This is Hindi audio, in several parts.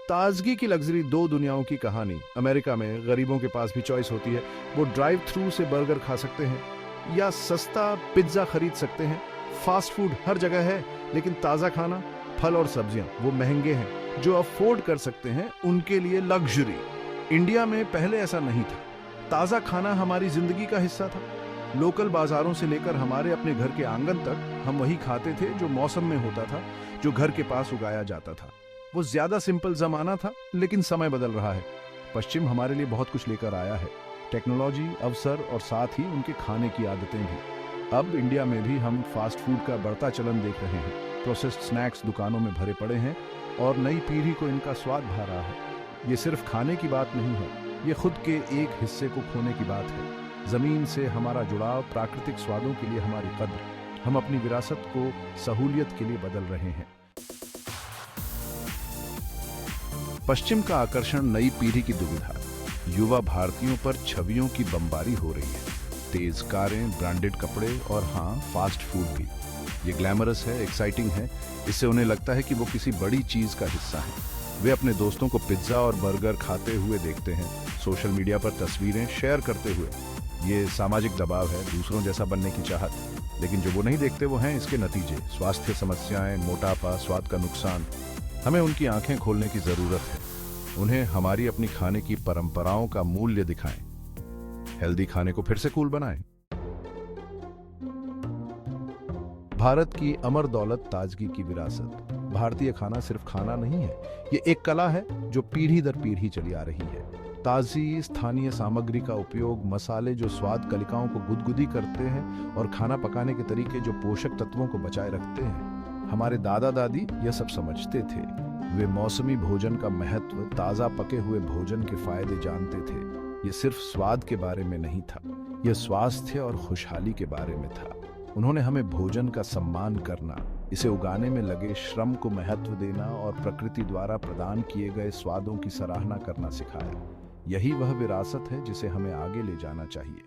ताजगी की लग्जरी दो दुनियाओं की कहानी। अमेरिका में गरीबों के पास भी चॉइस होती है। वो ड्राइव थ्रू से बर्गर खा सकते हैं या सस्ता पिज्जा खरीद सकते हैं। फास्ट फूड हर जगह है, लेकिन ताजा खाना, फल और सब्जियां वो महंगे हैं। जो अफोर्ड कर सकते हैं उनके लिए लग्जरी। इंडिया में पहले ऐसा नहीं था। ताजा खाना हमारी जिंदगी का हिस्सा था। लोकल बाजारों से लेकर हमारे अपने घर के आंगन तक हम वही खाते थे जो मौसम में होता था, जो घर के पास उगाया जाता था। वो ज्यादा सिंपल जमाना था, लेकिन समय बदल रहा है। पश्चिम हमारे लिए बहुत कुछ लेकर आया है, टेक्नोलॉजी, अवसर और साथ ही उनके खाने की आदतें भी। अब इंडिया में भी हम फास्ट फूड का बढ़ता चलन देख रहे हैं। प्रोसेस्ड स्नैक्स दुकानों में भरे पड़े हैं और नई पीढ़ी को इनका स्वाद भा रहा है। ये सिर्फ खाने की बात नहीं है, ये खुद के एक हिस्से को खोने की बात है। जमीन से हमारा जुड़ाव, प्राकृतिक स्वादों के लिए हमारी कद्र, हम अपनी विरासत को सहूलियत के लिए बदल रहे हैं। पश्चिम का आकर्षण नई पीढ़ी की दुविधा। युवा भारतीयों पर छवियों की बमबारी हो रही है। तेज कारें, ब्रांडेड कपड़े और हाँ, फास्ट फूड भी। ये ग्लैमरस है, एक्साइटिंग है। इससे उन्हें लगता है कि वो किसी बड़ी चीज का हिस्सा है। वे अपने दोस्तों को पिज्जा और बर्गर खाते हुए देखते हैं, सोशल मीडिया पर तस्वीरें शेयर करते हुए। ये सामाजिक दबाव है, दूसरों जैसा बनने की चाहत। लेकिन जो वो नहीं देखते वो हैं इसके नतीजे, स्वास्थ्य समस्याएं, मोटापा, स्वाद का नुकसान। हमें उनकी आंखें खोलने की जरूरत है। उन्हें हमारी अपनी खाने की परंपराओं का मूल्य दिखाएं। हेल्दी खाने को फिर से कूल बनाएं। भारत की अमर दौलत, ताजगी की विरासत। भारतीय खाना सिर्फ खाना नहीं है, ये एक कला है जो पीढ़ी दर पीढ़ी चली आ रही है। ताजी स्थानीय सामग्री का उपयोग, मसाले जो स्वाद कलिकाओं को गुदगुदी करते हैं और खाना पकाने के तरीके जो पोषक तत्वों को बचाए रखते हैं। हमारे दादा दादी यह सब समझते थे। वे मौसमी भोजन का महत्व, ताजा पके हुए भोजन के फायदे जानते थे। ये सिर्फ स्वाद के बारे में नहीं था, यह स्वास्थ्य और खुशहाली के बारे में था। उन्होंने हमें भोजन का सम्मान करना, इसे उगाने में लगे श्रम को महत्व देना और प्रकृति द्वारा प्रदान किए गए स्वादों की सराहना करना सिखाया। यही वह विरासत है जिसे हमें आगे ले जाना चाहिए।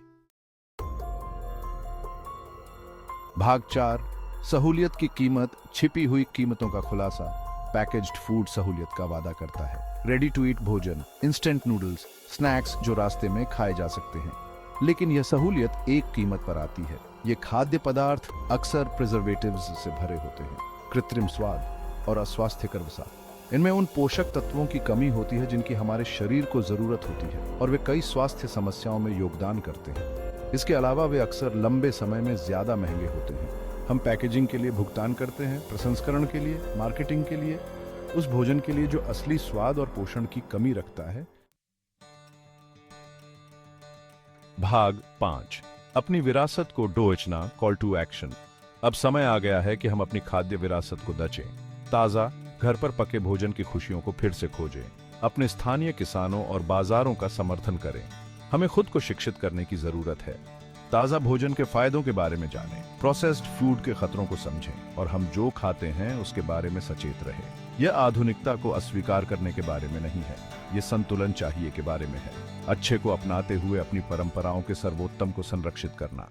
भाग 4, सहूलियत की कीमत, छिपी हुई कीमतों का खुलासा। पैकेज्ड फूड सहूलियत का वादा करता है। रेडी टू ईट भोजन, इंस्टेंट नूडल्स, स्नैक्स जो रास्ते में खाए जा सकते हैं। लेकिन यह सहूलियत एक कीमत पर आती है। ये खाद्य पदार्थ अक्सर प्रिजर्वेटिव्स से भरे होते हैं, कृत्रिम स्वाद और अस्वास्थ्यकर वसा। इनमें उन पोषक तत्वों की कमी होती है जिनकी हमारे शरीर को जरूरत होती है, और वे कई स्वास्थ्य समस्याओं में योगदान करते हैं। इसके अलावा वे अक्सर लंबे समय में ज्यादा महंगे होते हैं। हम पैकेजिंग के लिए भुगतान करते हैं, प्रसंस्करण के लिए, मार्केटिंग के लिए, उस भोजन के लिए जो असली स्वाद और पोषण की कमी रखता है। भाग 5, अपनी विरासत को डोचना, कॉल टू एक्शन। अब समय आ गया है कि हम अपनी खाद्य विरासत को दचें। ताजा, घर पर पके भोजन की खुशियों को फिर से खोजें। अपने स्थानीय किसानों और बाजारों का समर्थन करें। हमें खुद को शिक्षित करने की जरूरत है। ताजा भोजन के फायदों के बारे में जानें, प्रोसेस्ड फूड के खतरों को समझें और हम जो खाते हैं उसके बारे में सचेत रहें। यह आधुनिकता को अस्वीकार करने के बारे में नहीं है, यह संतुलन चाहिए के बारे में है। अच्छे को अपनाते हुए अपनी परंपराओं के सर्वोत्तम को संरक्षित करना।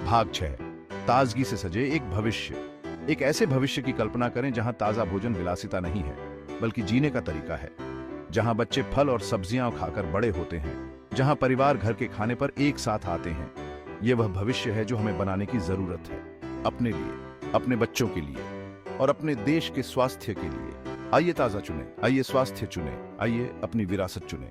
भाग 6, ताजगी से सजे एक भविष्य। एक ऐसे भविष्य की कल्पना करें जहां ताजा भोजन विलासिता नहीं है, बल्कि जीने का तरीका है। जहां बच्चे फल और सब्जियां खाकर बड़े होते हैं, जहां परिवार घर के खाने पर एक साथ आते हैं। यह वह भविष्य है जो हमें बनाने की जरूरत है, अपने लिए, अपने बच्चों के लिए और अपने देश के स्वास्थ्य के लिए। आइए ताजा चुनें, आइए स्वास्थ्य चुनें, आइए अपनी विरासत चुनें।